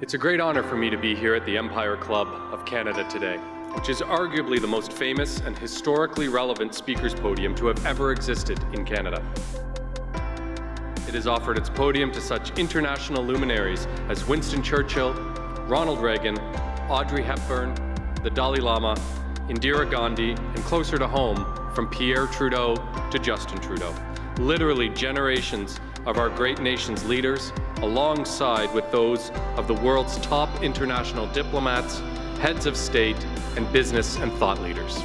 It's a great honor for me to be here at the Empire Club of Canada today, which is arguably the most famous and historically relevant speakers podium to have ever existed in Canada. It has offered its podium to such international luminaries as Winston Churchill, Ronald Reagan, Audrey Hepburn, the Dalai Lama, Indira Gandhi, and closer to home, from Pierre Trudeau to Justin Trudeau. Literally generations of our great nation's leaders, alongside with those of the world's top international diplomats, heads of state, and business and thought leaders.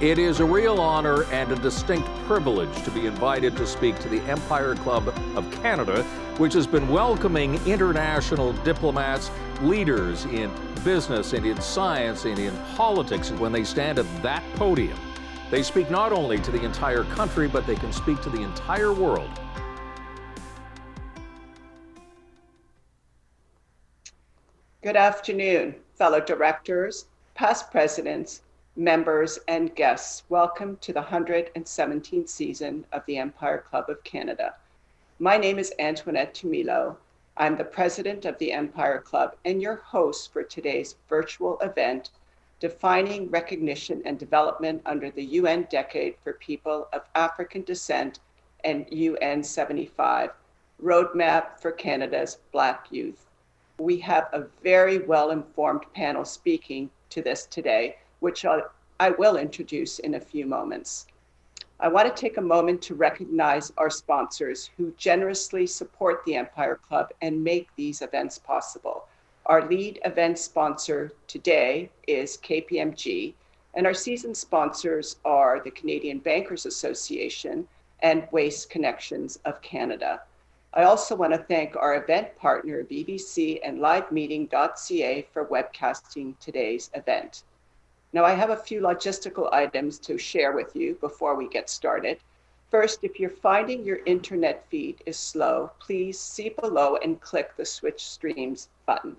It is a real honor and a distinct privilege to be invited to speak to the Empire Club of Canada, which has been welcoming international diplomats, leaders in business and in science and in politics. When they stand at that podium, they speak not only to the entire country, but they can speak to the entire world. Good afternoon, fellow directors, past presidents, members, and guests. Welcome to the 117th season of the Empire Club of Canada. My name is Antoinette Tumilo. I'm the president of the Empire Club and your host for today's virtual event, Defining Recognition and Development under the UN Decade for People of African Descent and UN 75, Roadmap for Canada's Black Youth. We have a very well-informed panel speaking to this today, which I will introduce in a few moments. I want to take a moment to recognize our sponsors who generously support the Empire Club and make these events possible. Our lead event sponsor today is KPMG, and our season sponsors are the Canadian Bankers Association and Waste Connections of Canada. I also want to thank our event partner, BBC and livemeeting.ca, for webcasting today's event. Now, I have a few logistical items to share with you before we get started. First, if you're finding your internet feed is slow, please see below and click the Switch Streams button.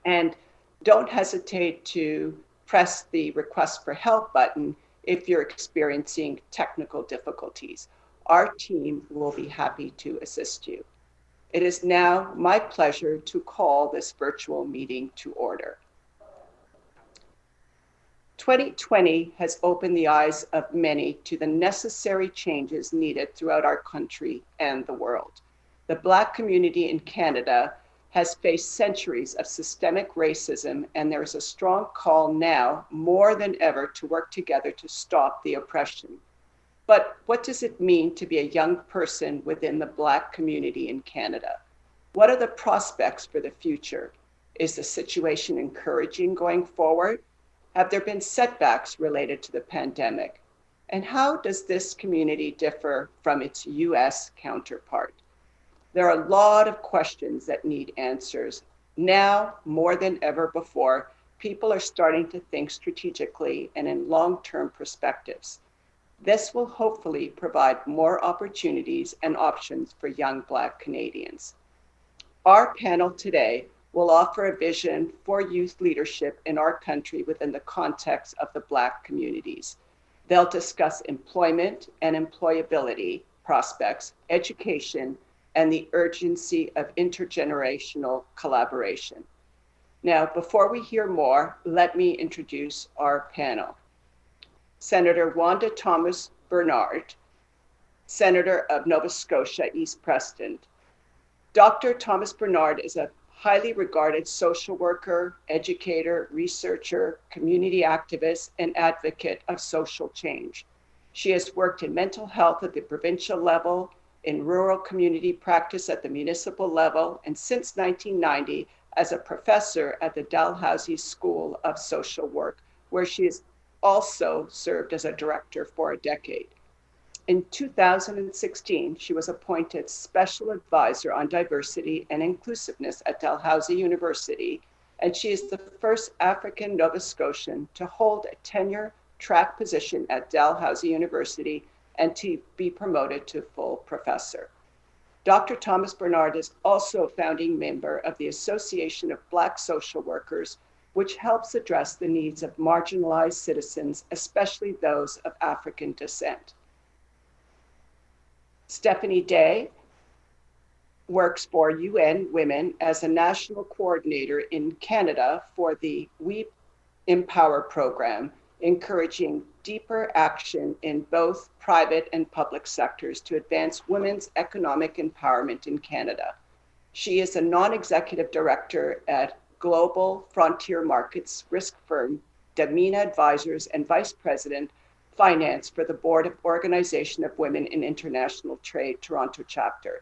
And don't hesitate to press the Request for Help button if you're experiencing technical difficulties. Our team will be happy to assist you. It is now my pleasure to call this virtual meeting to order. 2020 has opened the eyes of many to the necessary changes needed throughout our country and the world. The Black community in Canada has faced centuries of systemic racism, and there is a strong call now, more than ever, to work together to stop the oppression. But what does it mean to be a young person within the Black community in Canada? What are the prospects for the future? Is the situation encouraging going forward? Have there been setbacks related to the pandemic? And how does this community differ from its US counterpart? There are a lot of questions that need answers. Now, more than ever before, people are starting to think strategically and in long-term perspectives. This will hopefully provide more opportunities and options for young Black Canadians. Our panel today will offer a vision for youth leadership in our country within the context of the Black communities. They'll discuss employment and employability prospects, education, and the urgency of intergenerational collaboration. Now, before we hear more, let me introduce our panel. Senator Wanda Thomas Bernard, Senator of Nova Scotia, East Preston. Dr. Thomas Bernard is a highly regarded social worker, educator, researcher, community activist, and advocate of social change. She has worked in mental health at the provincial level, in rural community practice at the municipal level, and since 1990 as a professor at the Dalhousie School of Social Work, where she has also served as a director for a decade. In 2016, she was appointed Special Advisor on Diversity and Inclusiveness at Dalhousie University, and she is the first African Nova Scotian to hold a tenure-track position at Dalhousie University and to be promoted to full professor. Dr. Thomas Bernard is also a founding member of the Association of Black Social Workers, which helps address the needs of marginalized citizens, especially those of African descent. Stephanie Day works for UN Women as a national coordinator in Canada for the We Empower program, encouraging deeper action in both private and public sectors to advance women's economic empowerment in Canada. She is a non-executive director at Global Frontier Markets risk firm Damina Advisors and vice president finance for the Board of Organization of Women in International Trade, Toronto chapter.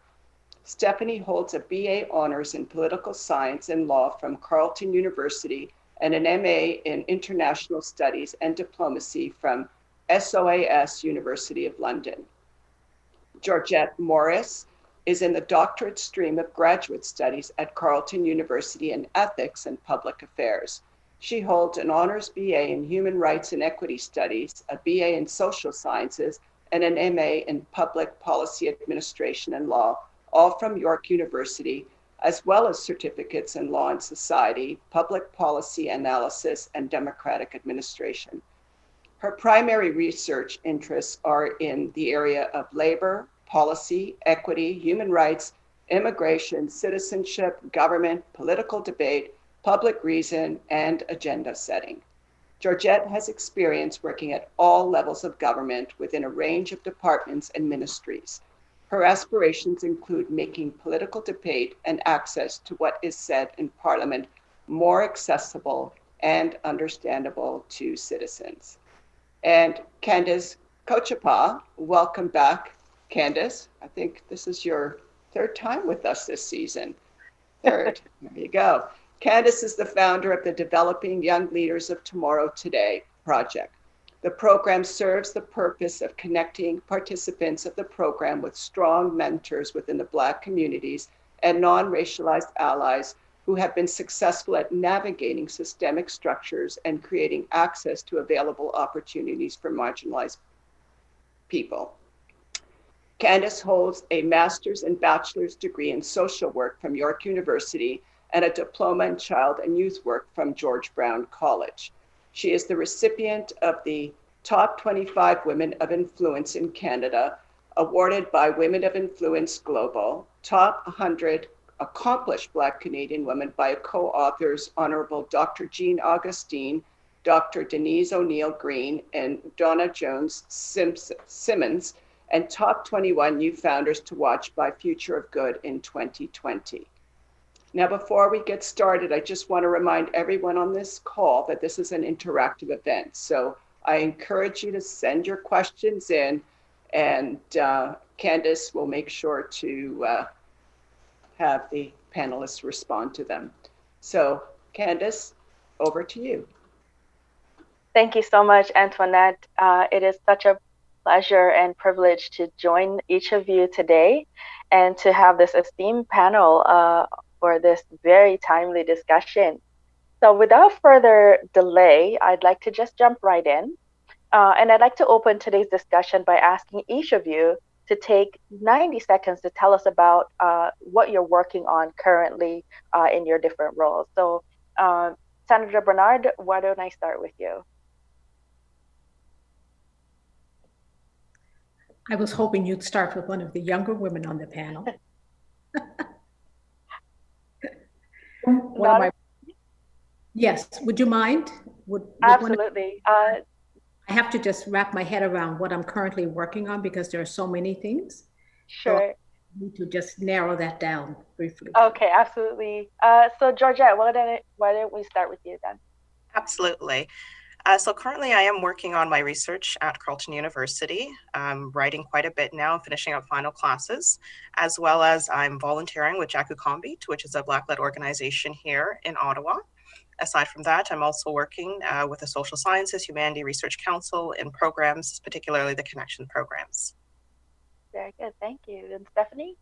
Stephanie holds a BA honors in political science and law from Carleton University and an MA in international studies and diplomacy from SOAS University of London. Georgette Morris is in the doctorate stream of graduate studies at Carleton University in ethics and public affairs. She holds an honors BA in human rights and equity studies, a BA in social sciences, and an MA in public policy administration and law, all from York University, as well as certificates in law and society, public policy analysis, and democratic administration. Her primary research interests are in the area of labor, policy, equity, human rights, immigration, citizenship, government, political debate, public reason, and agenda setting. Georgette has experience working at all levels of government within a range of departments and ministries. Her aspirations include making political debate and access to what is said in Parliament more accessible and understandable to citizens. And Candace Kochapa, welcome back, Candace. I think this is your third time with us this season. Third, there you go. Candace is the founder of the Developing Young Leaders of Tomorrow Today project. The program serves the purpose of connecting participants of the program with strong mentors within the Black communities and non-racialized allies who have been successful at navigating systemic structures and creating access to available opportunities for marginalized people. Candace holds a master's and bachelor's degree in social work from York University and a diploma in child and youth work from George Brown College. She is the recipient of the Top 25 Women of Influence in Canada, awarded by Women of Influence Global, Top 100 Accomplished Black Canadian Women by co-authors Honorable Dr. Jean Augustine, Dr. Denise O'Neill Green, and Donna Jones Simmons, and Top 21 New Founders to Watch by Future of Good in 2020. Now, before we get started, I just want to remind everyone on this call that this is an interactive event. So I encourage you to send your questions in, and Candace will make sure to have the panelists respond to them. So Candace, over to you. Thank you so much, Antoinette. It is such a pleasure and privilege to join each of you today and to have this esteemed panel for this very timely discussion. So without further delay, I'd like to just jump right in. And I'd like to open today's discussion by asking each of you to take 90 seconds to tell us about what you're working on currently in your different roles. So Senator Bernard, why don't I start with you? I was hoping you'd start with one of the younger women on the panel. Yes, would you mind? Absolutely. I have to just wrap my head around what I'm currently working on because there are so many things. Sure. So I need to just narrow that down briefly. Okay, absolutely. So Georgette, why don't we start with you then? Absolutely. So currently I am working on my research at Carleton University. I'm writing quite a bit now, finishing up final classes, as well as I'm volunteering with Jaku Kombi, which is a Black-led organization here in Ottawa. Aside from that, I'm also working with the Social Sciences Humanity Research Council in programs, particularly the Connection programs. Very good, thank you. And Stephanie?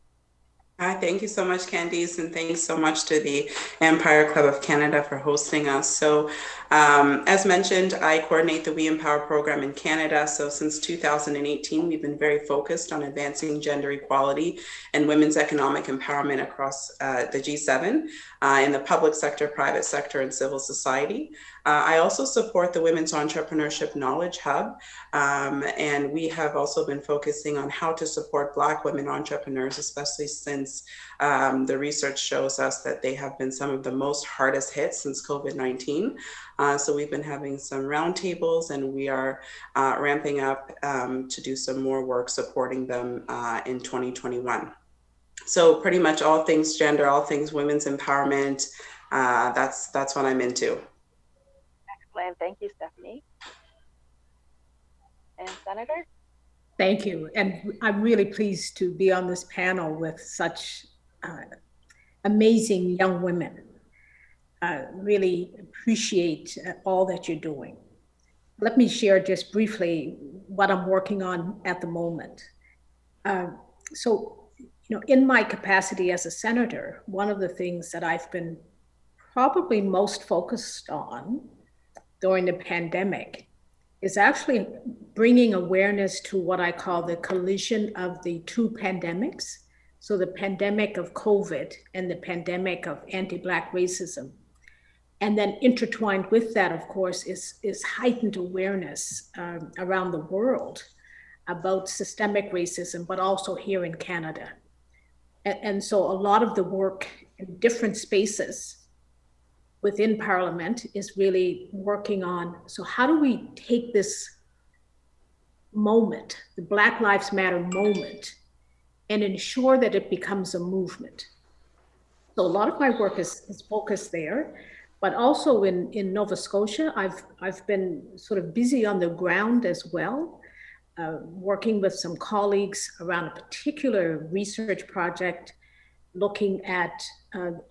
Hi, thank you so much, Candice, and thanks so much to the Empire Club of Canada for hosting us. So as mentioned, I coordinate the We Empower program in Canada. So since 2018, we've been very focused on advancing gender equality and women's economic empowerment across the G7 in the public sector, private sector, and civil society. I also support the Women's Entrepreneurship Knowledge Hub, and we have also been focusing on how to support Black women entrepreneurs, especially since the research shows us that they have been some of the most hardest hit since COVID-19. So we've been having some roundtables, and we are ramping up to do some more work supporting them in 2021. So pretty much all things gender, all things women's empowerment, that's what I'm into. Excellent. Thank you, Stephanie. And Senator? Thank you. And I'm really pleased to be on this panel with such amazing young women. Really appreciate all that you're doing. Let me share just briefly what I'm working on at the moment. In my capacity as a senator, one of the things that I've been probably most focused on during the pandemic is actually bringing awareness to what I call the collision of the two pandemics. So the pandemic of COVID and the pandemic of anti-Black racism. And then intertwined with that, of course, is heightened awareness around the world about systemic racism, but also here in Canada. And so a lot of the work in different spaces within Parliament is really working on, so how do we take this moment, the Black Lives Matter moment, and ensure that it becomes a movement? So a lot of my work is focused there, but also in Nova Scotia, I've been sort of busy on the ground as well, working with some colleagues around a particular research project looking at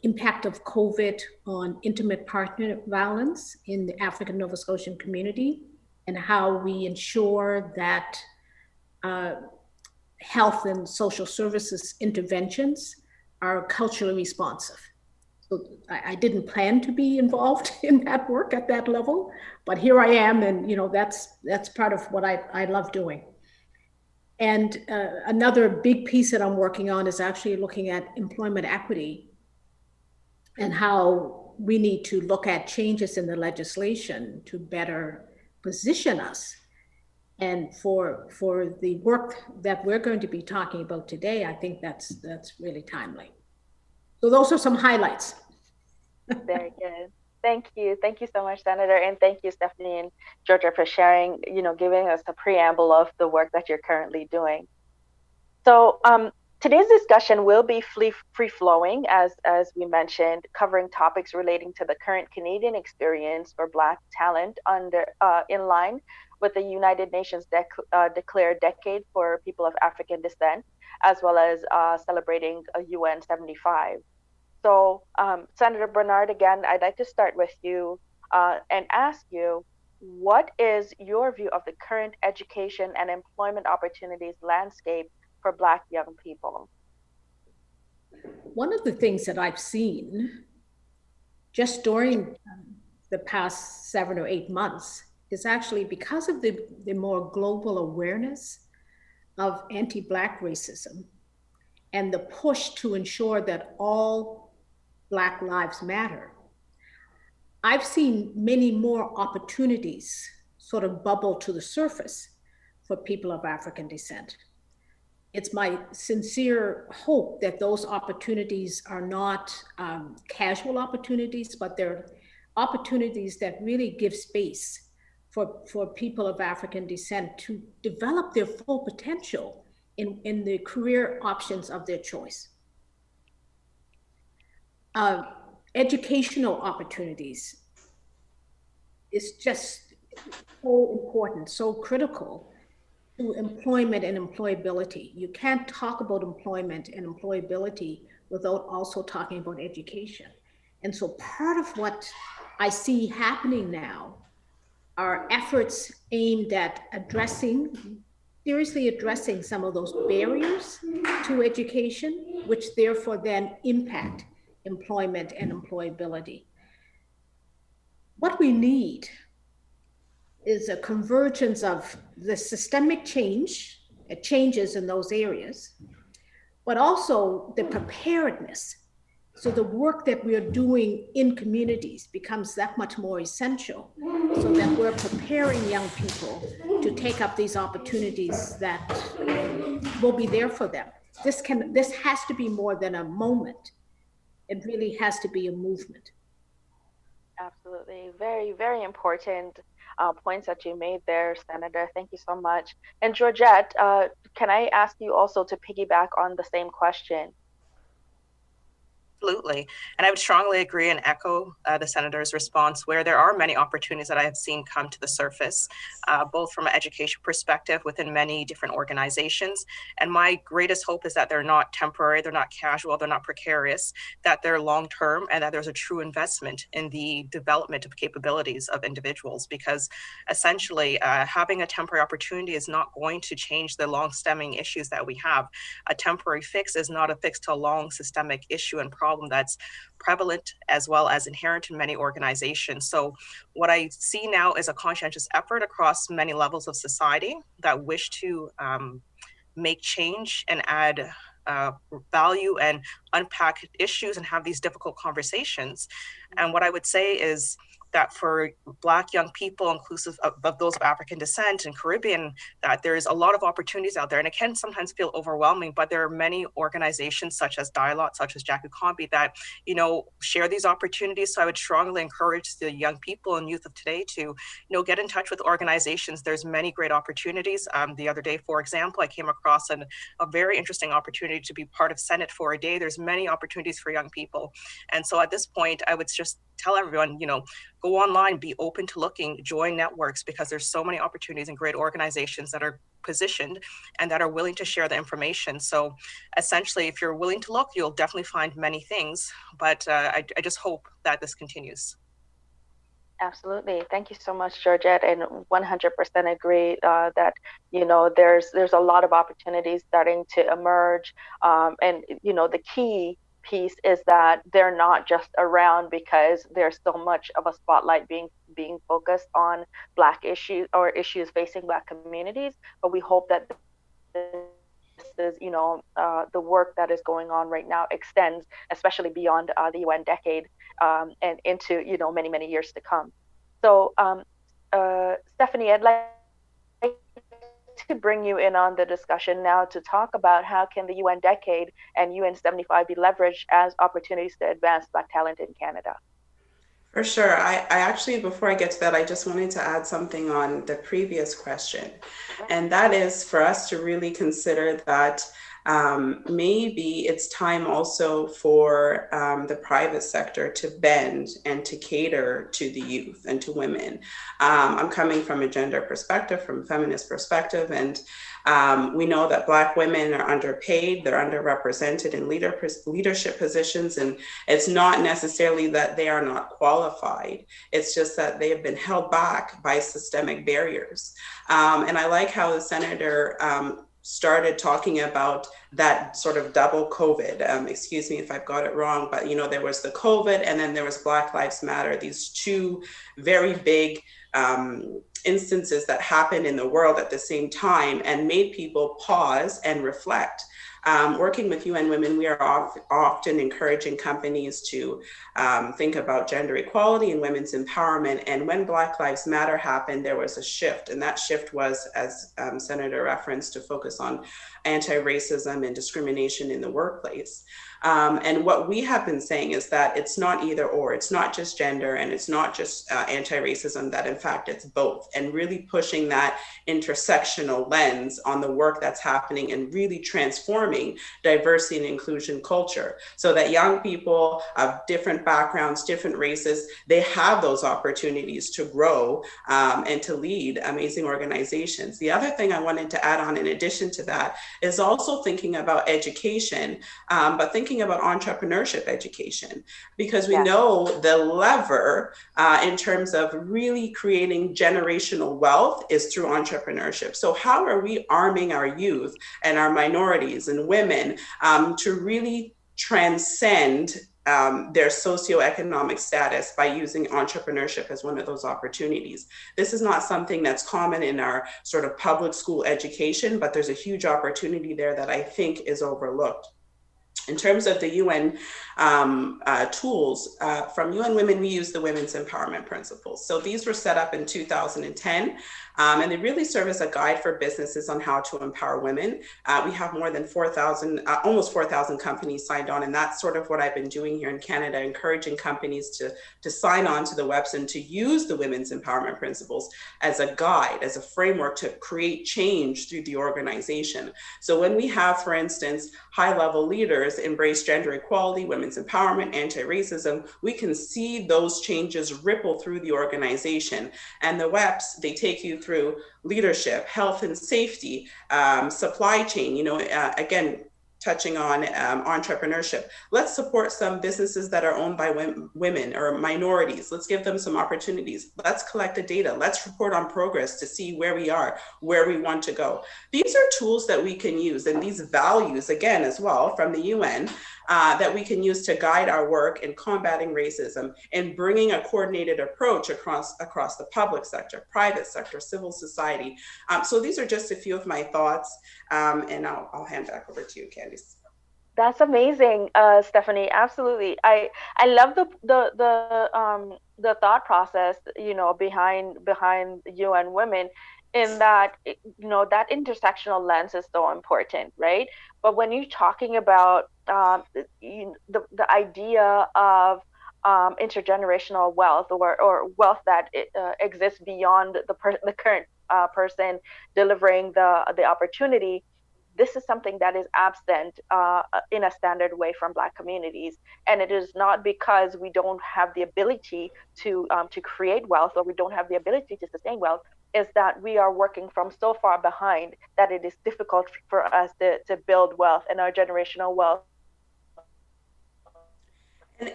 impact of COVID on intimate partner violence in the African Nova Scotian community, and how we ensure that health and social services interventions are culturally responsive. So I didn't plan to be involved in that work at that level, but here I am, and that's part of what I love doing. And another big piece that I'm working on is actually looking at employment equity and how we need to look at changes in the legislation to better position us. And for the work that we're going to be talking about today, I think that's really timely. So those are some highlights. Very good. Thank you. Thank you so much, Senator. And thank you, Stephanie and Georgia, for sharing, giving us a preamble of the work that you're currently doing. So today's discussion will be free-flowing, as we mentioned, covering topics relating to the current Canadian experience for Black talent in line with the United Nations declared Decade for People of African Descent, as well as celebrating UN 75. So Senator Bernard, again, I'd like to start with you and ask you, what is your view of the current education and employment opportunities landscape for Black young people? One of the things that I've seen just during the past 7 or 8 months is actually because of the more global awareness of anti-Black racism and the push to ensure that all Black lives matter. I've seen many more opportunities sort of bubble to the surface for people of African descent. It's my sincere hope that those opportunities are not casual opportunities, but they're opportunities that really give space for people of African descent to develop their full potential in the career options of their choice. Educational opportunities is just so important, so critical to employment and employability. You can't talk about employment and employability without also talking about education. And so part of what I see happening now are efforts aimed at seriously addressing some of those barriers to education, which therefore then impact employment and employability. What we need is a convergence of the systemic changes in those areas, but also the preparedness So the work that we're doing in communities becomes that much more essential, so that we're preparing young people to take up these opportunities that will be there for them. This has to be more than a moment. It really has to be a movement. Absolutely. Very, very important points that you made there, Senator. Thank you so much. And Georgette, can I ask you also to piggyback on the same question? Absolutely. And I would strongly agree and echo the Senator's response, where there are many opportunities that I have seen come to the surface, both from an education perspective within many different organizations. And my greatest hope is that they're not temporary, they're not casual, they're not precarious, that they're long-term, and that there's a true investment in the development of capabilities of individuals, because essentially having a temporary opportunity is not going to change the long-stemming issues that we have. A temporary fix is not a fix to a long systemic issue and problem that's prevalent as well as inherent in many organizations. So what I see now is a conscientious effort across many levels of society that wish to make change and add value and unpack issues and have these difficult conversations. And what I would say is that for Black young people, inclusive of those of African descent and Caribbean, that there is a lot of opportunities out there. And it can sometimes feel overwhelming, but there are many organizations such as Dialogue, such as Jackie Combi, that, you know, share these opportunities. So I would strongly encourage the young people and youth of today to, you know, get in touch with organizations. There's many great opportunities. The other day, for example, I came across a very interesting opportunity to be part of Senate for a day. There's many opportunities for young people. And so at this point, I would just tell everyone, you know, go online, be open to looking, join networks, because there's so many opportunities and great organizations that are positioned and that are willing to share the information. So essentially, if you're willing to look, you'll definitely find many things, but I just hope that this continues. Absolutely. Thank you so much, Georgette, and 100% agree that, you know, there's a lot of opportunities starting to emerge. And, you know, the key piece is that they're not just around because there's so much of a spotlight being focused on Black issues or issues facing Black communities, but we hope that this is, you know, the work that is going on right now extends, especially beyond the UN decade and into, you know, many years to come. So Stephanie, I'd like to bring you in on the discussion now to talk about how can the UN decade and UN 75 be leveraged as opportunities to advance Black talent in Canada. For sure. I actually, before I get to that, I just wanted to add something on the previous question. And that is for us to really consider that maybe it's time also for the private sector to bend and to cater to the youth and to women. I'm coming from a gender perspective, from a feminist perspective, and we know that Black women are underpaid, they're underrepresented in leadership positions, and it's not necessarily that they are not qualified, it's just that they have been held back by systemic barriers. And I like how the Senator started talking about that sort of double COVID. Excuse me if I've got it wrong, but you know, there was the COVID and then there was Black Lives Matter, these two very big instances that happened in the world at the same time and made people pause and reflect. Working with UN Women, we are often encouraging companies to think about gender equality and women's empowerment. And when Black Lives Matter happened, there was a shift. And that shift was, as Senator referenced, to focus on anti-racism and discrimination in the workplace. And what we have been saying is that it's not either or, it's not just gender and it's not just anti-racism, that in fact it's both, and really pushing that intersectional lens on the work that's happening and really transforming diversity and inclusion culture so that young people of different backgrounds, different races, they have those opportunities to grow and to lead amazing organizations. The other thing I wanted to add on in addition to that is also thinking about education, but thinking about entrepreneurship education, because we know the lever in terms of really creating generational wealth is through entrepreneurship. So how are we arming our youth and our minorities and women to really transcend their socioeconomic status by using entrepreneurship as one of those opportunities? This is not something that's common in our sort of public school education, but there's a huge opportunity there that I think is overlooked. In terms of the UN tools, from UN Women, we use the Women's Empowerment Principles. So these were set up in 2010, and they really serve as a guide for businesses on how to empower women. We have more than 4,000, almost 4,000 companies signed on, and that's sort of what I've been doing here in Canada, encouraging companies to sign on to the WEPs and to use the Women's Empowerment Principles as a guide, as a framework to create change through the organization. So when we have, for instance, high-level leaders embrace gender equality, women's empowerment, anti-racism, we can see those changes ripple through the organization. And the WEPs, they take you through leadership, health and safety, supply chain, again, touching on entrepreneurship. Let's support some businesses that are owned by women or minorities. Let's give them some opportunities. Let's collect the data. Let's report on progress to see where we are, where we want to go. These are tools that we can use, and these values, again, as well, from the UN, that we can use to guide our work in combating racism and bringing a coordinated approach across the public sector, private sector, civil society. So these are just a few of my thoughts, and I'll hand back over to you, Candice. That's amazing, Stephanie. Absolutely. I love the thought process, behind UN Women, in that, that intersectional lens is so important, right? But when you're talking about the idea of intergenerational wealth, or wealth that exists beyond the current person delivering the opportunity, this is something that is absent in a standard way from Black communities. And it is not because we don't have the ability to create wealth, or we don't have the ability to sustain wealth, is that we are working from so far behind that it is difficult for us to build wealth and our generational wealth.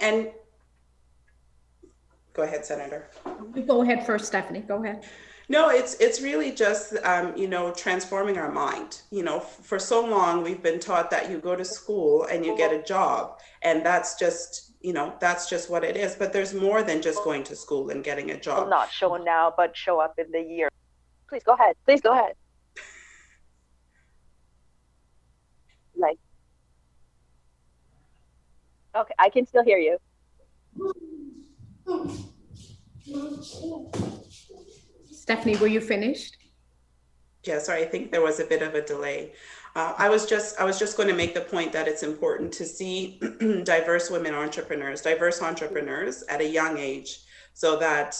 And go ahead, Senator. You go ahead first, Stephanie. Go ahead. No, it's really just, transforming our mind. For so long, we've been taught that you go to school and you get a job, and that's just what it is. But there's more than just going to school and getting a job. Not show now, but show up in the year. Please go ahead. Please go ahead. Okay, I can still hear you. Stephanie, were you finished? Yeah, sorry, I think there was a bit of a delay. I was just going to make the point that it's important to see diverse women entrepreneurs, diverse entrepreneurs at a young age, so that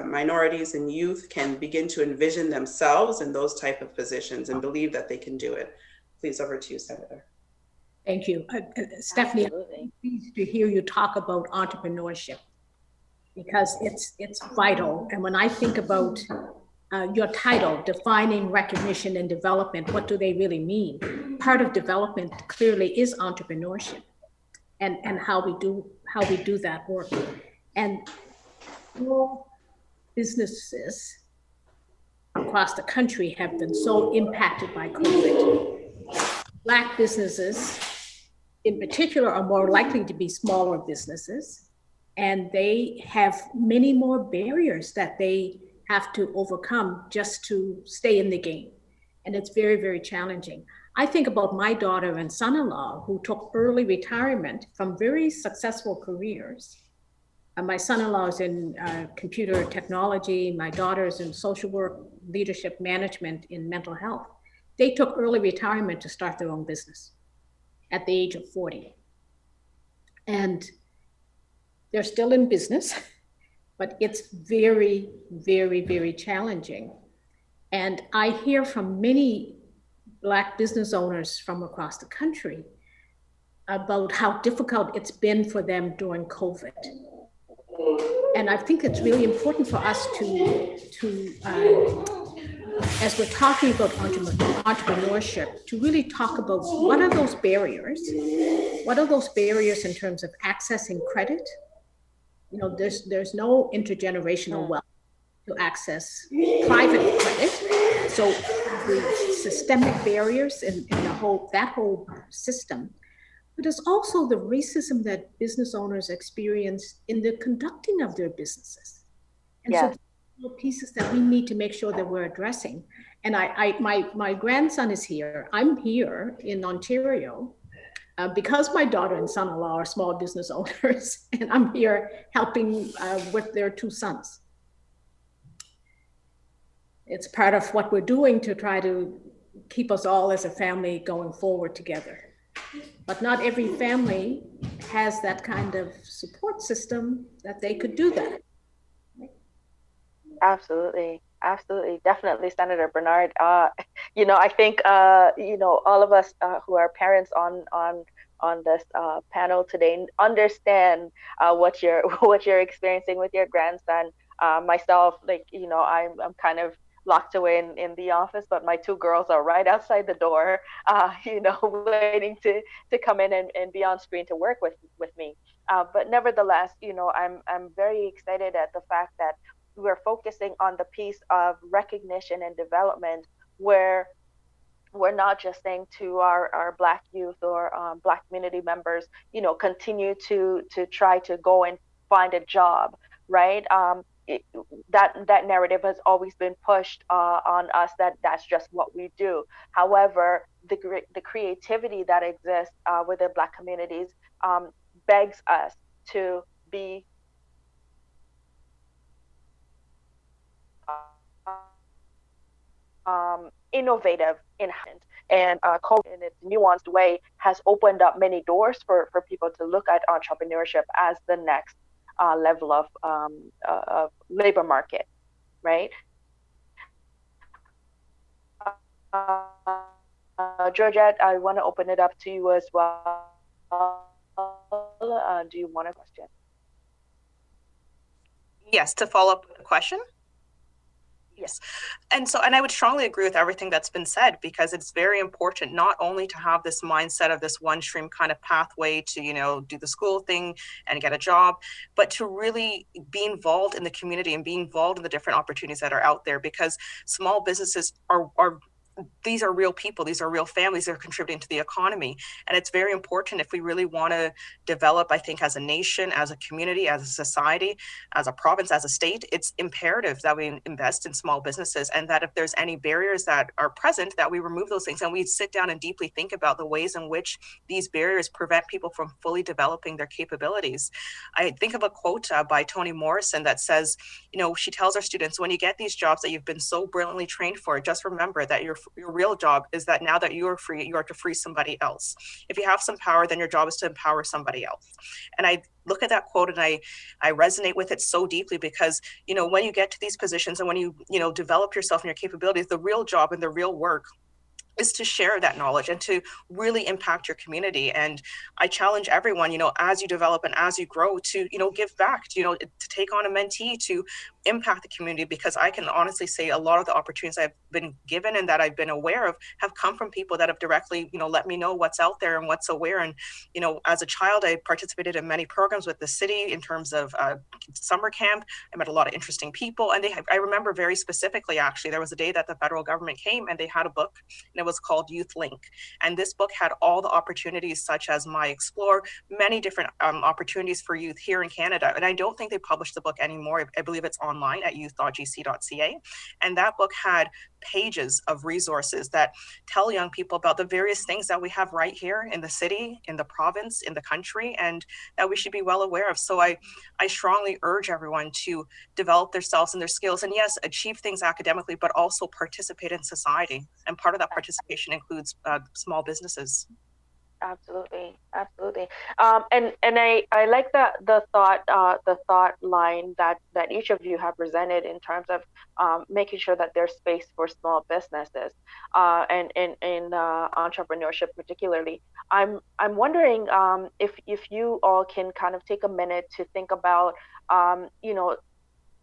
minorities and youth can begin to envision themselves in those type of positions and believe that they can do it. Please, over to you, Senator. Thank you. Stephanie, I'm pleased to hear you talk about entrepreneurship, because it's vital. And when I think about your title, defining recognition and development, what do they really mean? Part of development clearly is entrepreneurship, and how we do that work. And all businesses across the country have been so impacted by COVID. Black businesses in particular are more likely to be smaller businesses, and they have many more barriers that they have to overcome just to stay in the game. And it's very, very challenging. I think about my daughter and son-in-law who took early retirement from very successful careers. My son-in-law is in computer technology, my daughter's in social work, leadership management, in mental health. They took early retirement to start their own business at the age of 40. And they're still in business, but it's very, very, very challenging. And I hear from many Black business owners from across the country about how difficult it's been for them during COVID. And I think it's really important for us to as we're talking about entrepreneurship, to really talk about what are those barriers? What are those barriers in terms of accessing credit? There's no intergenerational wealth to access private credit. So the systemic barriers in that whole system. But there's also the racism that business owners experience in the conducting of their businesses. And so pieces that we need to make sure that we're addressing. And my grandson is here. I'm here in Ontario. because my daughter and son-in-law are small business owners, and I'm here helping with their two sons. It's part of what we're doing to try to keep us all as a family going forward together. But not every family has that kind of support system that they could do that. Absolutely. Absolutely. Definitely, Senator Bernard. I think, all of us who are parents on this panel today understand what you're experiencing with your grandson. Myself, I'm kind of locked away in the office, but my two girls are right outside the door, waiting to come in and be on screen to work with me. But nevertheless, I'm very excited at the fact that we're focusing on the piece of recognition and development, where we're not just saying to our Black youth or Black community members, continue to try to go and find a job, right? That narrative has always been pushed on us, that's just what we do. However, the creativity that exists within Black communities begs us to be innovative in hand. And COVID, in its nuanced way, has opened up many doors for people to look at entrepreneurship as the next level of labor market, right? Georgette, I want to open it up to you as well. Do you want a question? Yes, to follow up with the question. Yes. And I would strongly agree with everything that's been said, because it's very important not only to have this mindset of this one stream kind of pathway to, do the school thing and get a job, but to really be involved in the community and be involved in the different opportunities that are out there, because small businesses are these are real people, these are real families that are contributing to the economy. And it's very important if we really want to develop, I think, as a nation, as a community, as a society, as a province, as a state, it's imperative that we invest in small businesses, and that if there's any barriers that are present, that we remove those things and we sit down and deeply think about the ways in which these barriers prevent people from fully developing their capabilities. I think of a quote by Toni Morrison that says, she tells our students, when you get these jobs that you've been so brilliantly trained for, just remember that your real job is that now that you are free, you are to free somebody else. If you have some power, then your job is to empower somebody else. And I look at that quote and I resonate with it so deeply, because, when you get to these positions and when you develop yourself and your capabilities, the real job and the real work is to share that knowledge and to really impact your community. And I challenge everyone, as you develop and as you grow, to, give back, to take on a mentee, to impact the community, because I can honestly say a lot of the opportunities I've been given and that I've been aware of have come from people that have directly, let me know what's out there and what's aware. And, as a child, I participated in many programs with the city in terms of summer camp. I met a lot of interesting people. And I remember very specifically, actually, there was a day that the federal government came and they had a book, and it was called Youth Link. And this book had all the opportunities such as My Explore, many different opportunities for youth here in Canada. And I don't think they published the book anymore. I believe it's online at youth.gc.ca. And that book had pages of resources that tell young people about the various things that we have right here in the city, in the province, in the country, and that we should be well aware of. So I strongly urge everyone to develop themselves and their skills, and yes, achieve things academically, but also participate in society. And part of that participation includes small businesses. Absolutely, absolutely. And I like the thought line that each of you have presented in terms of making sure that there's space for small businesses and in entrepreneurship particularly. I'm wondering if you all can kind of take a minute to think about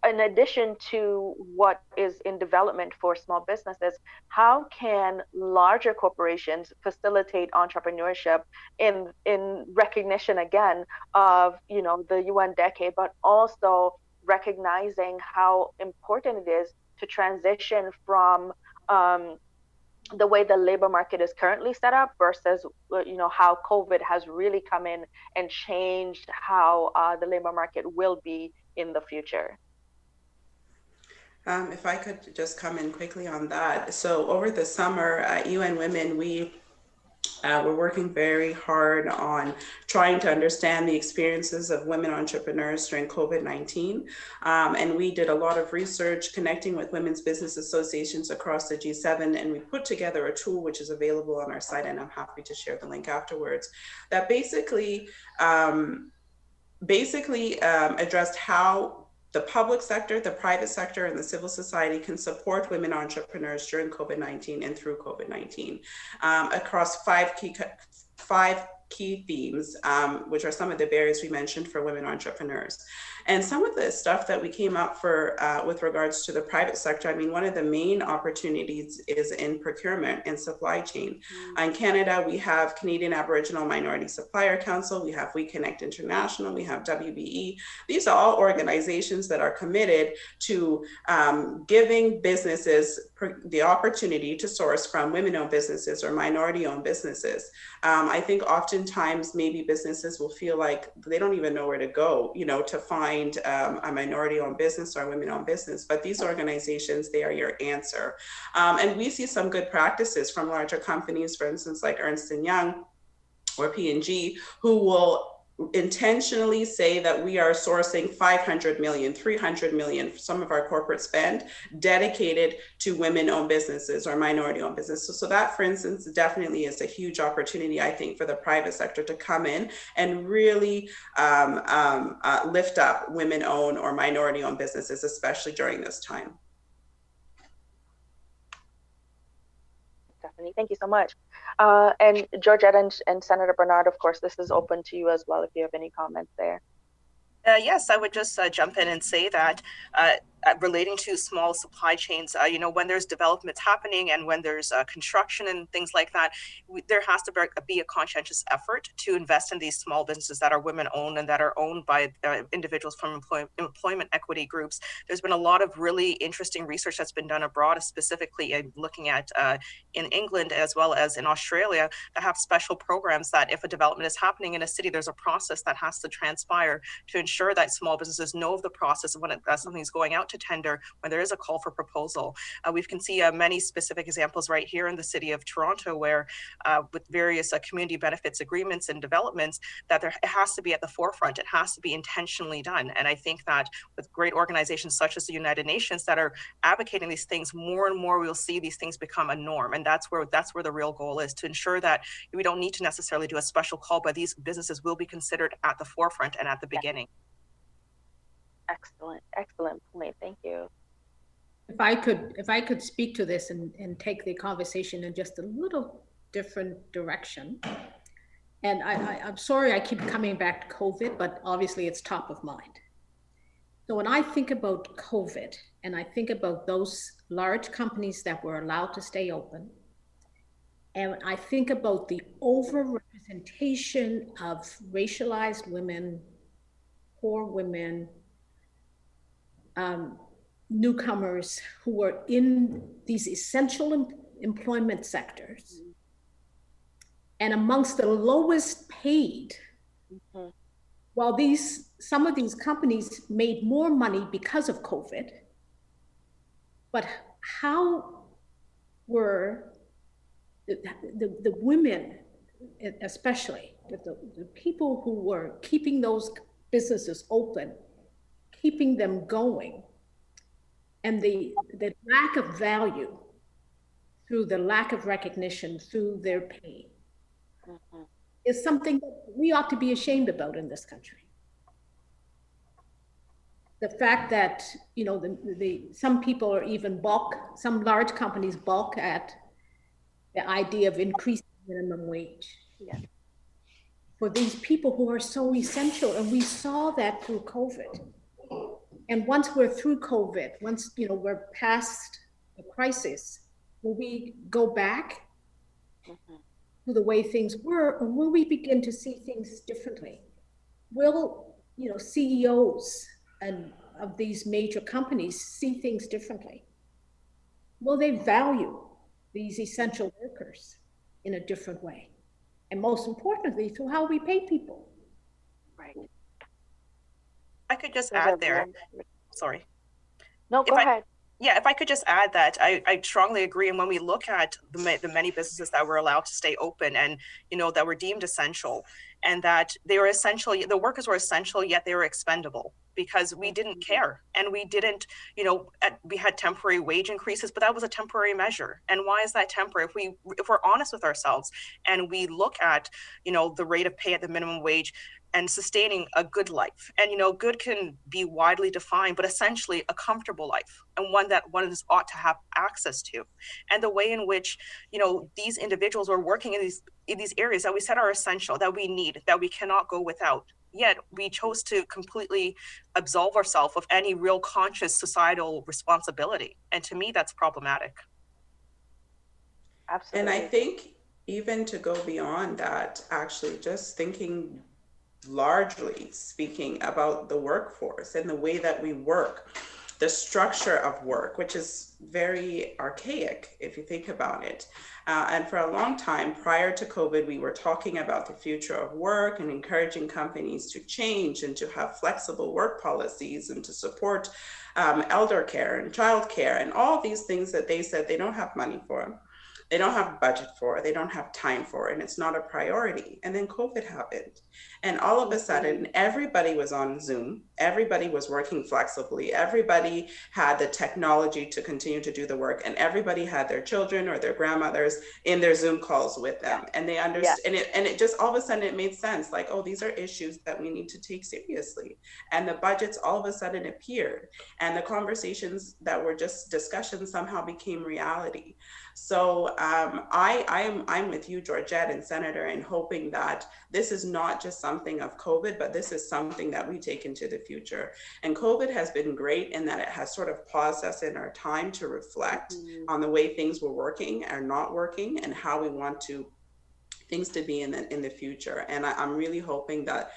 in addition to what is in development for small businesses, how can larger corporations facilitate entrepreneurship in recognition, again, of the UN decade, but also recognizing how important it is to transition from the way the labor market is currently set up versus how COVID has really come in and changed how the labor market will be in the future. If I could just come in quickly on that. So over the summer at UN Women, we We're working very hard on trying to understand the experiences of women entrepreneurs during COVID-19. And we did a lot of research connecting with women's business associations across the G7. And we put together a tool which is available on our site, and I'm happy to share the link afterwards, that basically addressed how the public sector, the private sector, and the civil society can support women entrepreneurs during COVID-19 and through COVID-19 across five key themes, which are some of the barriers we mentioned for women entrepreneurs. And some of the stuff that we came up for with regards to the private sector, I mean, one of the main opportunities is in procurement and supply chain. In Canada, we have Canadian Aboriginal Minority Supplier Council, we have We Connect International, we have WBE. These are all organizations that are committed to giving businesses the opportunity to source from women-owned businesses or minority-owned businesses. I think oftentimes maybe businesses will feel like they don't even know where to go, you know, to find a minority-owned business or a women-owned business. But these organizations, they are your answer. And we see some good practices from larger companies, for instance, like Ernst & Young or P&G, who will intentionally say that we are sourcing 500 million, 300 million, some of our corporate spend dedicated to women-owned businesses or minority-owned businesses. So that, for instance, definitely is a huge opportunity, I think, for the private sector to come in and really lift up women-owned or minority-owned businesses, especially during this time. Definitely. Thank you so much. And Georgette and Senator Bernard, of course, this is open to you as well if you have any comments there. Yes, I would just jump in and say that relating to small supply chains, you know, when there's developments happening and when there's construction and things like that, there has to be a conscientious effort to invest in these small businesses that are women-owned and that are owned by individuals from employment equity groups. There's been a lot of really interesting research that's been done abroad, specifically looking at in England as well as in Australia, that have special programs that if a development is happening in a city, there's a process that has to transpire to ensure that small businesses know of the process when something's going out to tender, when there is a call for proposal. We can see many specific examples right here in the city of Toronto where with various community benefits agreements and developments that it has to be at the forefront. It has to be intentionally done. And I think that with great organizations such as the United Nations that are advocating these things, more and more we'll see these things become a norm. And that's where the real goal is, to ensure that we don't need to necessarily do a special call, but these businesses will be considered at the forefront and at the beginning. Excellent point. Thank you. If I could speak to this and take the conversation in just a little different direction. And I'm sorry I keep coming back to COVID, but obviously it's top of mind. So when I think about COVID and I think about those large companies that were allowed to stay open, and I think about the overrepresentation of racialized women, poor women, newcomers who were in these essential employment sectors and amongst the lowest paid, while some of these companies made more money because of COVID, but how were the women, especially the people who were keeping those businesses open, keeping them going, and the lack of value through the lack of recognition through their pain is something that we ought to be ashamed about in this country. The fact that, you know, some people are even some large companies balk at the idea of increasing minimum wage. Yeah. For these people who are so essential, and we saw that through COVID. And once we're through COVID, once, you know, we're past the crisis, will we go back to the way things were, or will we begin to see things differently? Will, you know, CEOs of these major companies see things differently? Will they value these essential workers in a different way? And most importantly, through how we pay people. Right. I could just add there, sorry. No, go ahead. Yeah, if I could just add that I strongly agree. And when we look at the many businesses that were allowed to stay open and, that were deemed essential, and that they were essential, the workers were essential, yet they were expendable because we didn't care. And we didn't, we had temporary wage increases, but that was a temporary measure. And why is that temporary? If we're honest with ourselves and we look at, the rate of pay at the minimum wage, and sustaining a good life. And, good can be widely defined, but essentially a comfortable life, and one that one ought to have access to. And the way in which, these individuals are working in these areas that we said are essential, that we need, that we cannot go without. Yet we chose to completely absolve ourselves of any real conscious societal responsibility. And to me, that's problematic. Absolutely. And I think even to go beyond that, actually just thinking largely speaking about the workforce and the way that we work, the structure of work, which is very archaic if you think about it. And for a long time prior to COVID, we were talking about the future of work and encouraging companies to change and to have flexible work policies and to support elder care and childcare and all these things that they said they don't have money for. They don't have budget for, they don't have time for, and it's not a priority. And then COVID happened. And all of a sudden, everybody was on Zoom. Everybody was working flexibly. Everybody had the technology to continue to do the work. And everybody had their children or their grandmothers in their Zoom calls with them. And they understood, and it just all of a sudden it made sense. Like, oh, these are issues that we need to take seriously. And the budgets all of a sudden appeared. And the conversations that were just discussions somehow became reality. So I'm with you, Georgette and Senator, in hoping that this is not just something of COVID, but this is something that we take into the future. And COVID has been great in that it has sort of paused us in our time to reflect on the way things were working or not working and how we want things to be in the future. And I'm really hoping that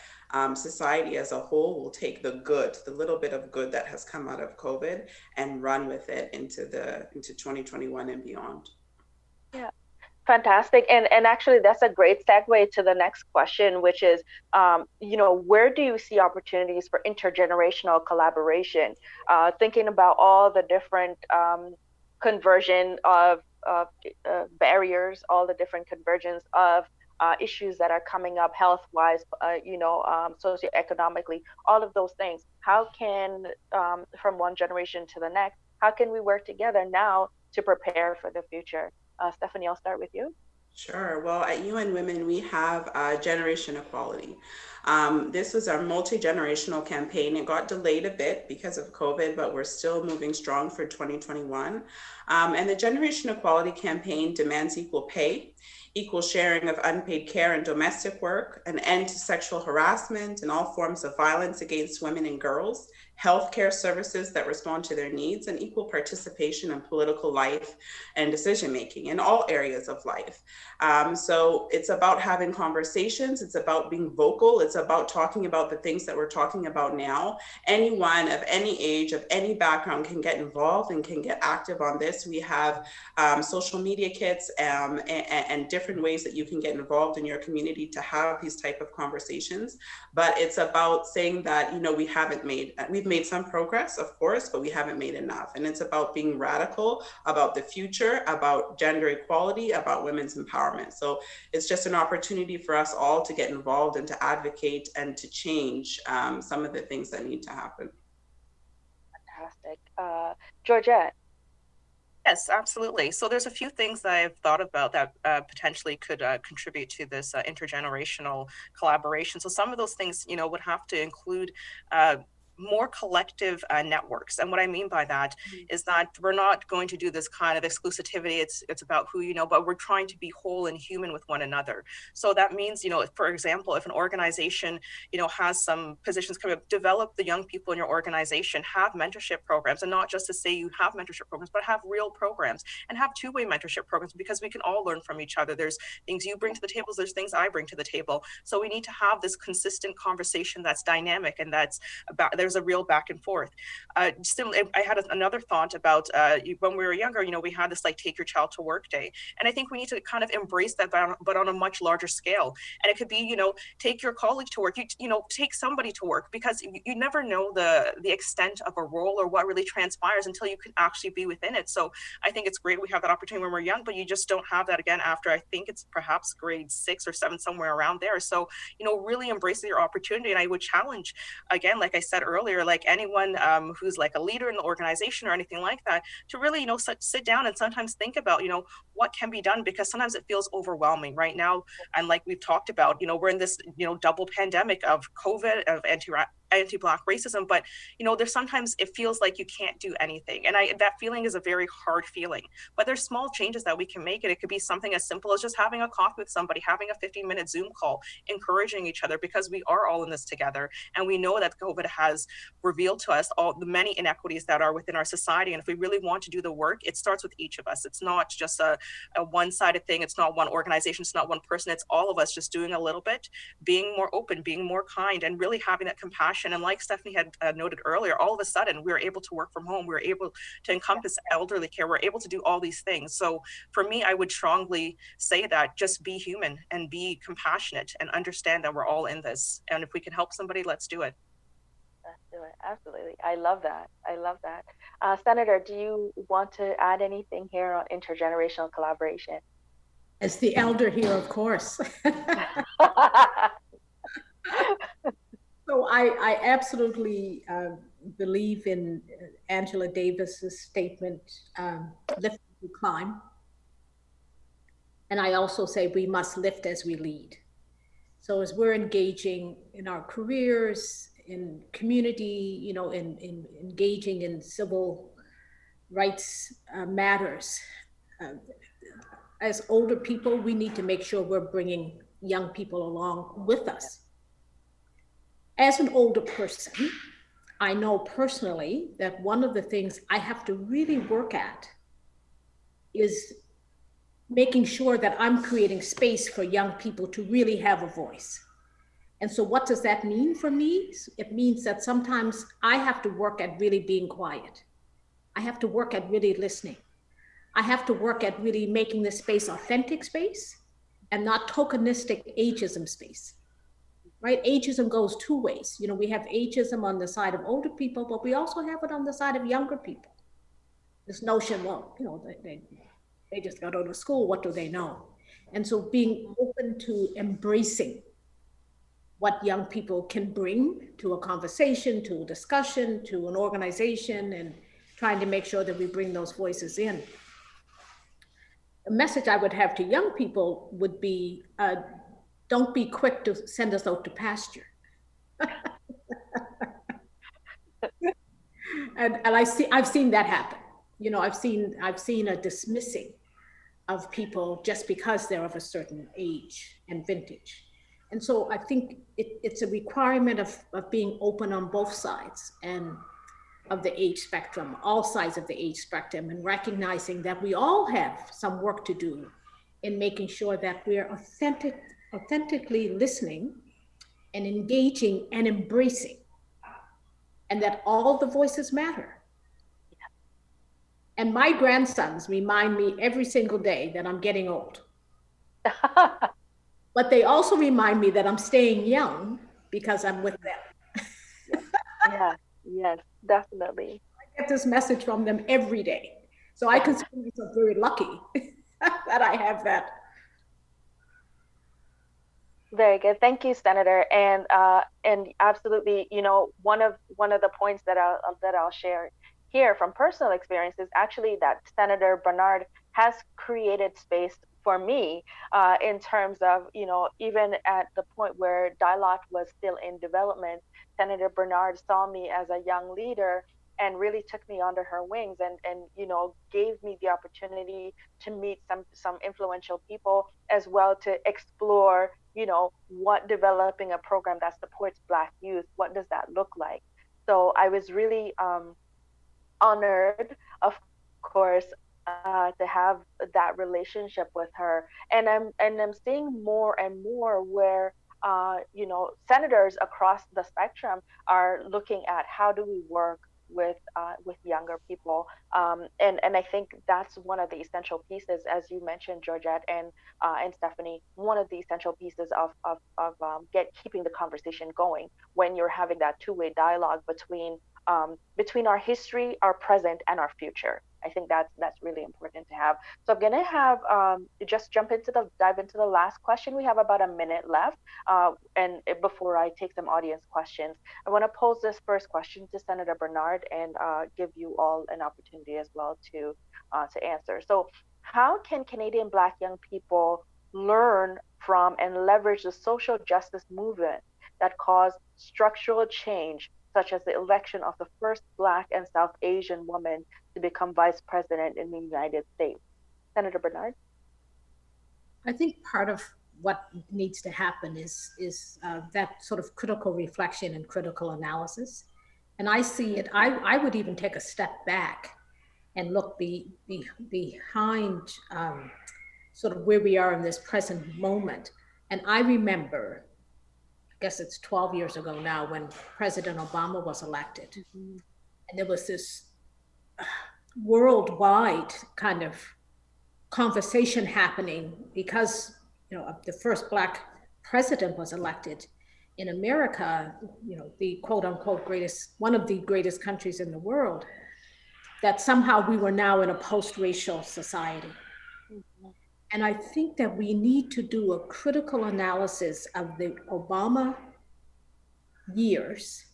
society as a whole will take the good, the little bit of good that has come out of COVID, and run with it into 2021 and beyond. Yeah, fantastic. And actually, that's a great segue to the next question, which is, where do you see opportunities for intergenerational collaboration? Thinking about all the different conversion of barriers, all the different convergence of issues that are coming up health-wise, socioeconomically, all of those things. How can, from one generation to the next, how can we work together now to prepare for the future? Stephanie, I'll start with you. Sure. Well, at UN Women, we have Generation Equality. This was our multi-generational campaign. It got delayed a bit because of COVID, but we're still moving strong for 2021. And the Generation Equality campaign demands equal pay, equal sharing of unpaid care and domestic work, an end to sexual harassment and all forms of violence against women and girls, healthcare services that respond to their needs, and equal participation in political life and decision-making in all areas of life. So it's about having conversations, it's about being vocal, it's about talking about the things that we're talking about now. Anyone of any age, of any background can get involved and can get active on this. We have social media kits and different ways that you can get involved in your community to have these type of conversations. But it's about saying that, we've made some progress, of course, but we haven't made enough. And it's about being radical about the future, about gender equality, about women's empowerment. So it's just an opportunity for us all to get involved and to advocate and to change some of the things that need to happen. Fantastic. Georgette. Yes, absolutely. So there's a few things that I've thought about that potentially could contribute to this intergenerational collaboration. So some of those things, would have to include more collective networks. And what I mean by that is that we're not going to do this kind of exclusivity. It's about who you know, but we're trying to be whole and human with one another. So that means, for example, if an organization, has some positions coming up, develop the young people in your organization, have mentorship programs, and not just to say you have mentorship programs, but have real programs and have two-way mentorship programs, because we can all learn from each other. There's things you bring to the table, there's things I bring to the table. So we need to have this consistent conversation that's dynamic and that's there's a real back and forth. I had another thought about when we were younger, we had this like take your child to work day. And I think we need to kind of embrace that, but on a much larger scale. And it could be, take your colleague to work, take somebody to work, because you never know the extent of a role or what really transpires until you can actually be within it. So I think it's great we have that opportunity when we're young, but you just don't have that again after, I think it's perhaps grade 6 or 7, somewhere around there. So, really embrace your opportunity. And I would challenge, again, like I said earlier, like anyone who's like a leader in the organization or anything like that, to really, sit down and sometimes think about, what can be done, because sometimes it feels overwhelming right now. And like we've talked about, we're in this, double pandemic of COVID, of anti-Black racism, but there's sometimes it feels like you can't do anything, and that feeling is a very hard feeling. But there's small changes that we can make, and it could be something as simple as just having a coffee with somebody, having a 15-minute Zoom call, encouraging each other, because we are all in this together, and we know that COVID has revealed to us all the many inequities that are within our society. And if we really want to do the work, it starts with each of us. It's not just a one-sided thing. It's not one organization. It's not one person. It's all of us just doing a little bit, being more open, being more kind, and really having that compassion. And like Stephanie had noted earlier, all of a sudden we were able to work from home. We were able to encompass elderly care. We're able to do all these things. So for me, I would strongly say that just be human and be compassionate and understand that we're all in this. And if we can help somebody, let's do it. Let's do it. Absolutely. I love that. Senator, do you want to add anything here on intergenerational collaboration? As the elder here, of course. So I absolutely believe in Angela Davis's statement, lift as we climb. And I also say we must lift as we lead. So as we're engaging in our careers, in community, in engaging in civil rights matters, as older people, we need to make sure we're bringing young people along with us. As an older person, I know personally that one of the things I have to really work at is making sure that I'm creating space for young people to really have a voice. And so what does that mean for me? It means that sometimes I have to work at really being quiet. I have to work at really listening. I have to work at really making this space authentic space and not tokenistic ageism space. Right? Ageism goes two ways. We have ageism on the side of older people, but we also have it on the side of younger people. This notion, well, they just got out of school, what do they know? And so being open to embracing what young people can bring to a conversation, to a discussion, to an organization, and trying to make sure that we bring those voices in. A message I would have to young people would be, don't be quick to send us out to pasture. and I've seen that happen. I've seen a dismissing of people just because they're of a certain age and vintage. And so I think it's a requirement of being open on both sides and of the age spectrum, all sides of the age spectrum, and recognizing that we all have some work to do in making sure that we're authentically listening and engaging and embracing, and that all the voices matter. And my grandsons remind me every single day that I'm getting old. But they also remind me that I'm staying young because I'm with them. Yes, definitely. I get this message from them every day. So I consider myself very lucky that I have that. Very good. Thank you, Senator. And absolutely, one of the points that I'll share here from personal experience is actually that Senator Bernard has created space for me in terms of, even at the point where Dialogue was still in development, Senator Bernard saw me as a young leader and really took me under her wings and gave me the opportunity to meet some influential people, as well to explore, what developing a program that supports Black youth, what does that look like? So I was really honored, of course, to have that relationship with her, and I'm seeing more and more where senators across the spectrum are looking at how do we work with younger people, and I think that's one of the essential pieces, as you mentioned, Georgette and Stephanie. One of the essential pieces of keeping the conversation going when you're having that two-way dialogue between our history, our present, and our future. I think that's really important to have. So I'm gonna have just dive into the last question. We have about a minute left, and before I take some audience questions, I want to pose this first question to Senator Bernard and give you all an opportunity as well to answer. So, how can Canadian Black young people learn from and leverage the social justice movement that caused structural change, such as the election of the first Black and South Asian woman to become vice president in the United States? Senator Bernard? I think part of what needs to happen is that sort of critical reflection and critical analysis. And I see it, I would even take a step back and look behind sort of where we are in this present moment. And I remember, I guess it's 12 years ago now, when President Obama was elected. Mm-hmm. And there was this worldwide kind of conversation happening because the first Black president was elected in America, the quote unquote one of the greatest countries in the world, that somehow we were now in a post-racial society. Mm-hmm. And I think that we need to do a critical analysis of the Obama years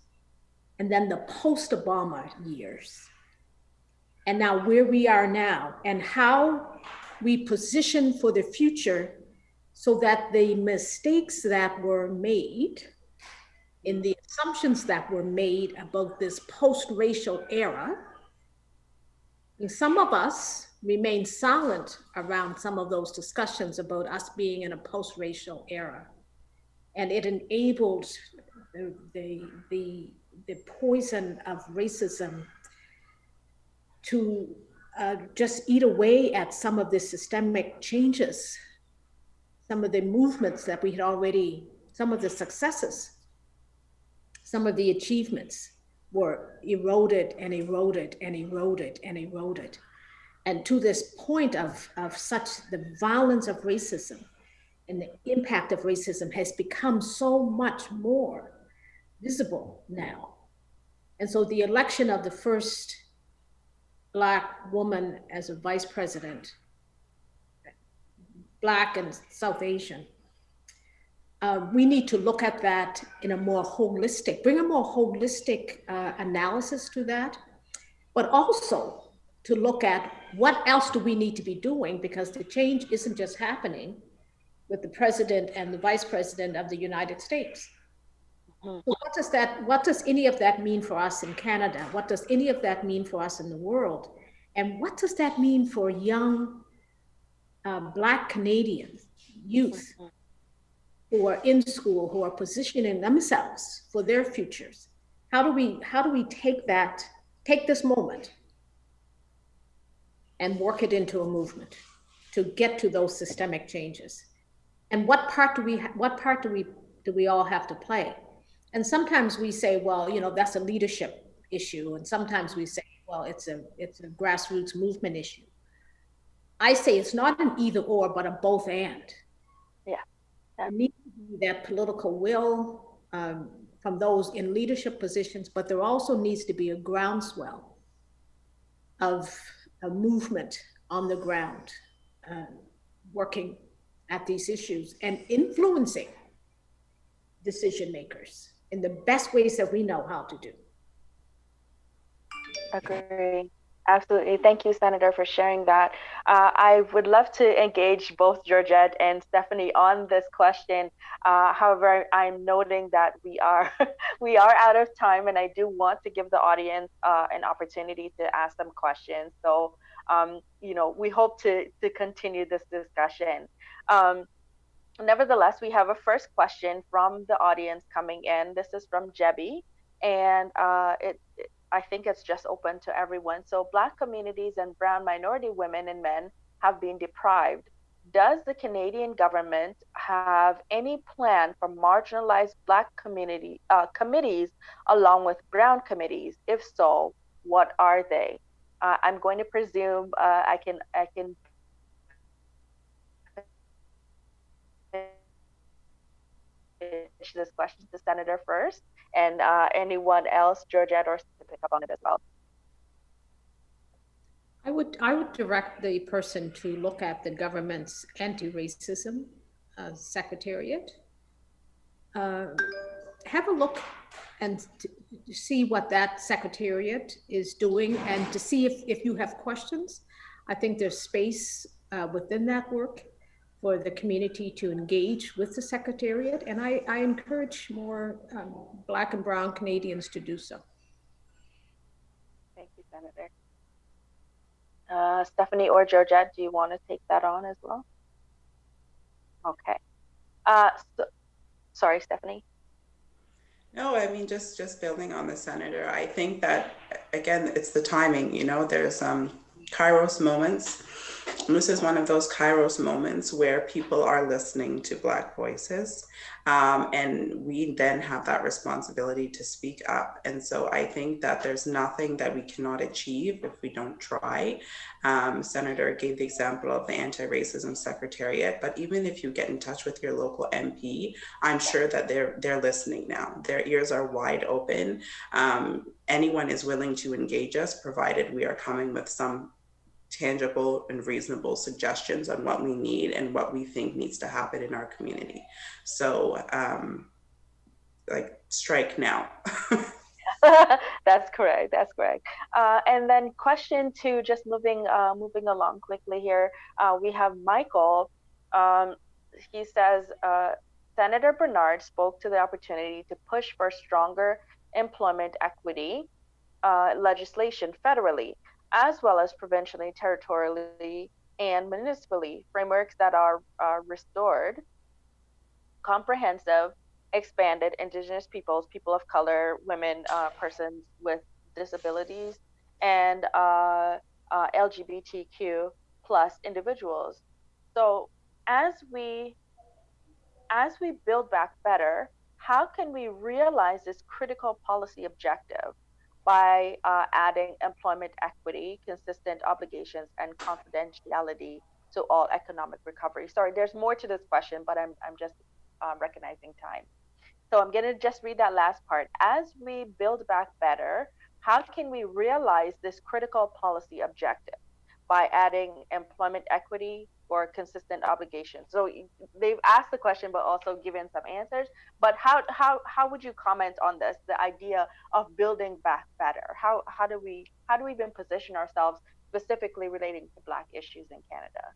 and then the post-Obama years. And now where we are now and how we position for the future so that the mistakes that were made in the assumptions that were made about this post-racial era, and some of us remain silent around some of those discussions about us being in a post-racial era. And it enabled the poison of racism to just eat away at some of the systemic changes, some of the movements that we had already, some of the successes, some of the achievements were eroded and eroded and eroded and eroded. And to this point of such the violence of racism and the impact of racism has become so much more visible now. And so the election of the first Black woman as a vice president, Black and South Asian, we need to look at that in a more holistic, bring a more holistic analysis to that, but also to look at what else do we need to be doing, because the change isn't just happening with the president and the vice president of the United States. So what does any of that mean for us in Canada? What does any of that mean for us in the world? And what does that mean for young Black Canadian youth who are in school, who are positioning themselves for their futures? How do we take this moment and work it into a movement to get to those systemic changes? And what part do we all have to play? And sometimes we say, well, that's a leadership issue. And sometimes we say, well, it's a grassroots movement issue. I say it's not an either or, but a both and. Yeah. There needs to be that political will from those in leadership positions, but there also needs to be a groundswell of a movement on the ground, working at these issues and influencing decision makers in the best ways that we know how to do. Agree. Absolutely. Thank you, Senator, for sharing that. I would love to engage both Georgette and Stephanie on this question. However, I'm noting that we are out of time, and I do want to give the audience an opportunity to ask some questions. So, we hope to continue this discussion. Nevertheless, we have a first question from the audience coming in. This is from Jebby, and I think it's just open to everyone. So Black communities and brown minority women and men have been deprived does the Canadian government have any plan for marginalized Black committees along with Brown committees? If so, what are they? I'm going to presume I can pitch this question to Senator first, and anyone else, Georgette, or to pick up on it as well. I would direct the person to look at the government's anti-racism secretariat. Have a look and to see what that secretariat is doing, and to see if you have questions. I think there's space within that work for the community to engage with the secretariat, and I encourage more Black and Brown Canadians to do so. Thank you, Senator. Stephanie or Georgette, do you want to take that on as well? Okay. Sorry, Stephanie. No, I mean, just building on the senator, I think that, again, it's the timing, you know, there's Kairos moments. And this is one of those Kairos moments where people are listening to Black voices. And we then have that responsibility to speak up. And so I think that there's nothing that we cannot achieve if we don't try. Senator gave the example of the anti-racism secretariat, but even if you get in touch with your local MP, I'm sure that they're listening now. Their ears are wide open. Anyone is willing to engage us, provided we are coming with some tangible and reasonable suggestions on what we need and what we think needs to happen in our community. So like, strike now. That's correct. That's correct. And then question two, just moving along quickly here. We have Michael. He says, Senator Bernard spoke to the opportunity to push for stronger employment equity legislation federally, as well as provincially, territorially, and municipally, frameworks that are restored, comprehensive, expanded Indigenous peoples, people of color, women, persons with disabilities, and LGBTQ plus individuals. So as we build back better, how can we realize this critical policy objective by adding employment equity, consistent obligations, and confidentiality to all economic recovery? Sorry, there's more to this question, but I'm just recognizing time. So I'm gonna just read that last part. As we build back better, how can we realize this critical policy objective? By adding employment equity or consistent obligations. So they've asked the question, but also given some answers. But how would you comment on this? The idea of building back better. How do we even position ourselves specifically relating to Black issues in Canada?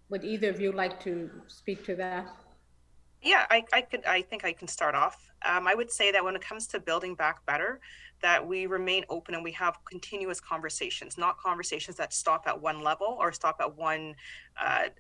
Would either of you like to speak to that? Yeah, I think I can start off. I would say that when it comes to building back better, that we remain open and we have continuous conversations, not conversations that stop at one level or stop at one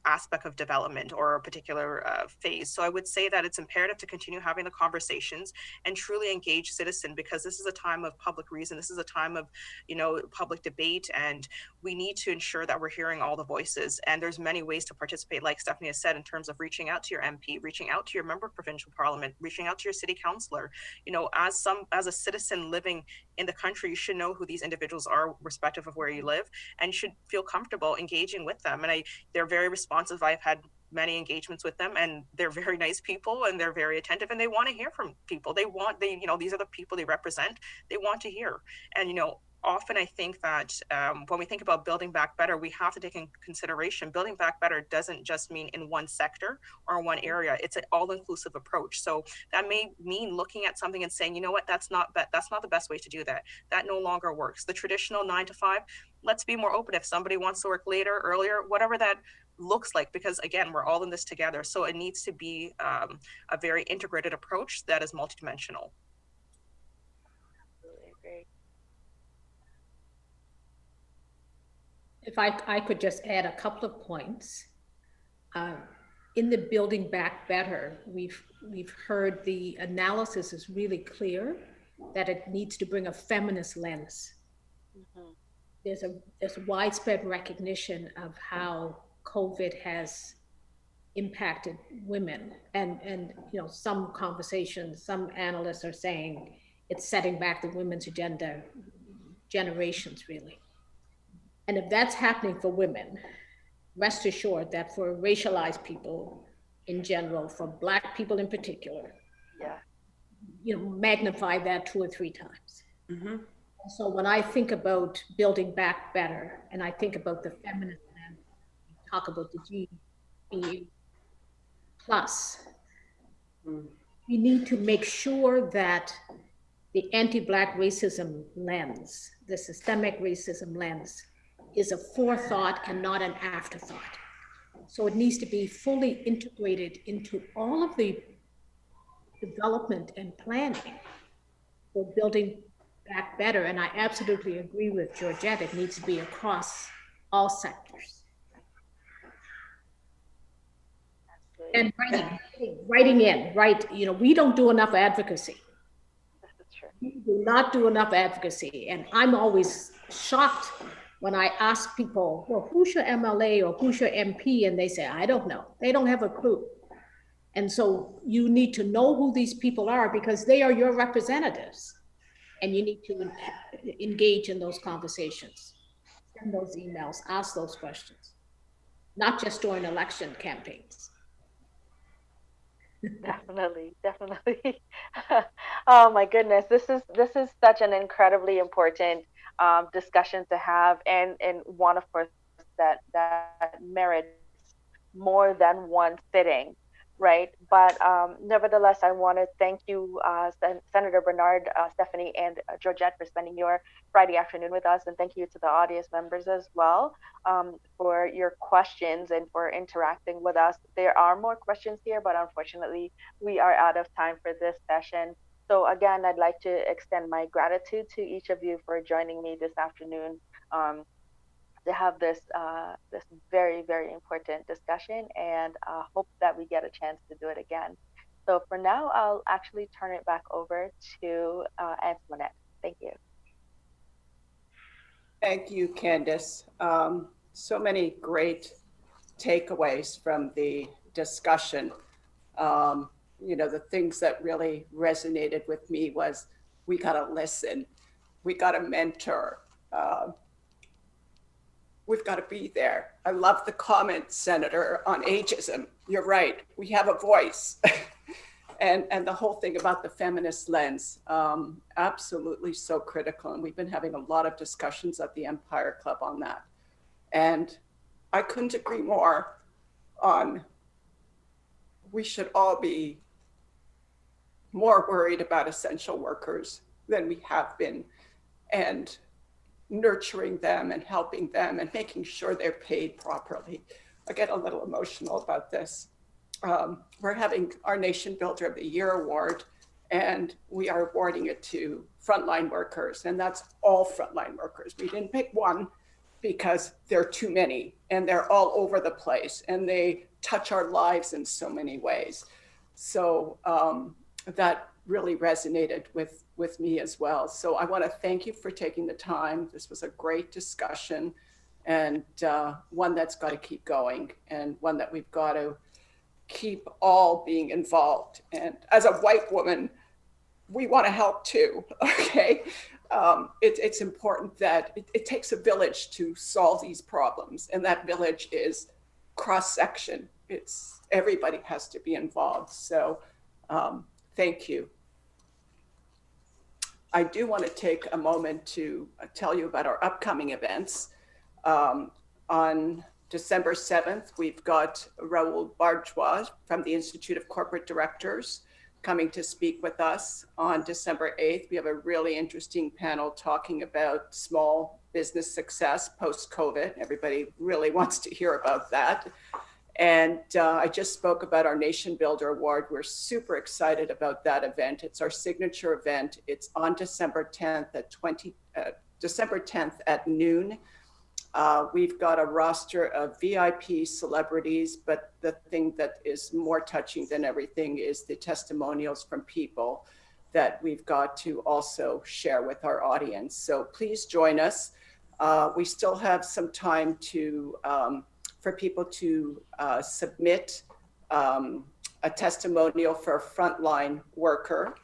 aspect of development or a particular phase. So I would say that it's imperative to continue having the conversations and truly engage citizen, because this is a time of public reason. This is a time of, you know, public debate, and we need to ensure that we're hearing all the voices. And there's many ways to participate, like Stephanie has said, in terms of reaching out to your MP, reaching out to your member of provincial parliament, reaching out to your city councillor. You know, as a citizen living in the country, you should know who these individuals are, respective of where you live, and you should feel comfortable engaging with them. And they're very responsive. I've had many engagements with them, and they're very nice people, and they're very attentive, and they want to hear from people. You know, these are the people they represent. They want to hear. And, you know, often I think that when we think about building back better, we have to take in consideration building back better doesn't just mean in one sector or one area. It's an all-inclusive approach. So that may mean looking at something and saying, you know what, that's not the best way to do that. That no longer works. The traditional 9 to 5, let's be more open. If somebody wants to work later, earlier, whatever that looks like, because again, we're all in this together. So it needs to be a very integrated approach that is multidimensional. Absolutely agree. If I could just add a couple of points. In the building back better, we've heard the analysis is really clear that it needs to bring a feminist lens. Mm-hmm. there's a widespread recognition of how COVID has impacted women, and some conversations, some analysts are saying it's setting back the women's agenda generations, really. And if that's happening for women, rest assured that for racialized people in general, for Black people in particular, magnify that 2 or 3 times. Mm-hmm. So when I think about building back better, and I think about the feminist and talk about the GBA plus, we need to make sure that the anti-Black racism lens, the systemic racism lens, is a forethought and not an afterthought. So it needs to be fully integrated into all of the development and planning for building back better. And I absolutely agree with Georgette, it needs to be across all sectors. And writing in, right? We don't do enough advocacy. We do not do enough advocacy. And I'm always shocked when I ask people, well, who's your MLA or who's your MP? And they say, I don't know. They don't have a clue. And so you need to know who these people are because they are your representatives. And you need to engage in those conversations, send those emails, ask those questions, not just during election campaigns. Definitely. Oh my goodness, this is such an incredibly important discussion to have, and one, of course, that merits more than one sitting, right? But nevertheless, I want to thank you, Senator Bernard, Stephanie, and Georgette, for spending your Friday afternoon with us, and thank you to the audience members as well for your questions and for interacting with us. There are more questions here, but unfortunately, we are out of time for this session. So again, I'd like to extend my gratitude to each of you for joining me this afternoon to have this this very, very important discussion, and hope that we get a chance to do it again. So for now, I'll actually turn it back over to Antoinette. Thank you. Thank you, Candice. So many great takeaways from the discussion. The things that really resonated with me was we got to listen, we got to mentor, we've got to be there. I love the comment, Senator, on ageism. You're right, we have a voice. and the whole thing about the feminist lens, absolutely so critical. And we've been having a lot of discussions at the Empire Club on that. And I couldn't agree more on we should all be more worried about essential workers than we have been, and nurturing them and helping them and making sure they're paid properly. I get a little emotional about this. We're having our Nation Builder of the Year award, and we are awarding it to frontline workers, and that's all frontline workers. We didn't pick one because there are too many, and they're all over the place, and they touch our lives in so many ways. So that really resonated with me as well. So I want to thank you for taking the time. This was a great discussion, and one that's got to keep going, and one that we've got to keep all being involved. And as a white woman, we want to help too, okay? It's important that it takes a village to solve these problems, and that village is cross-section. It's everybody has to be involved. So thank you. I do want to take a moment to tell you about our upcoming events. On December 7th, we've got Raoul Barjois from the Institute of Corporate Directors coming to speak with us. On December 8th, we have a really interesting panel talking about small business success post-COVID. Everybody really wants to hear about that. And I just spoke about our Nation Builder Award. We're super excited about that event. It's our signature event. It's on December 10th at noon. We've got a roster of VIP celebrities, but the thing that is more touching than everything is the testimonials from people that we've got to also share with our audience. So please join us. We still have some time to for people to submit a testimonial for a frontline worker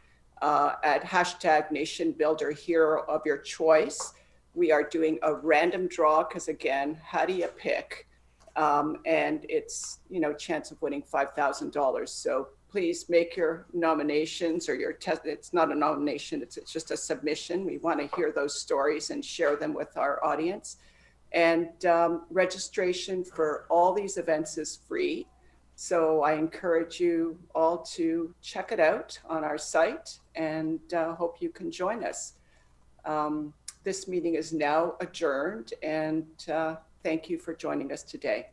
at #NationBuilder Hero of your choice. We are doing a random draw because, again, how do you pick? And it's, chance of winning $5,000. So please make your nominations or your test. It's not a nomination, it's just a submission. We want to hear those stories and share them with our audience. And registration for all these events is free. So I encourage you all to check it out on our site, and hope you can join us. This meeting is now adjourned, and thank you for joining us today.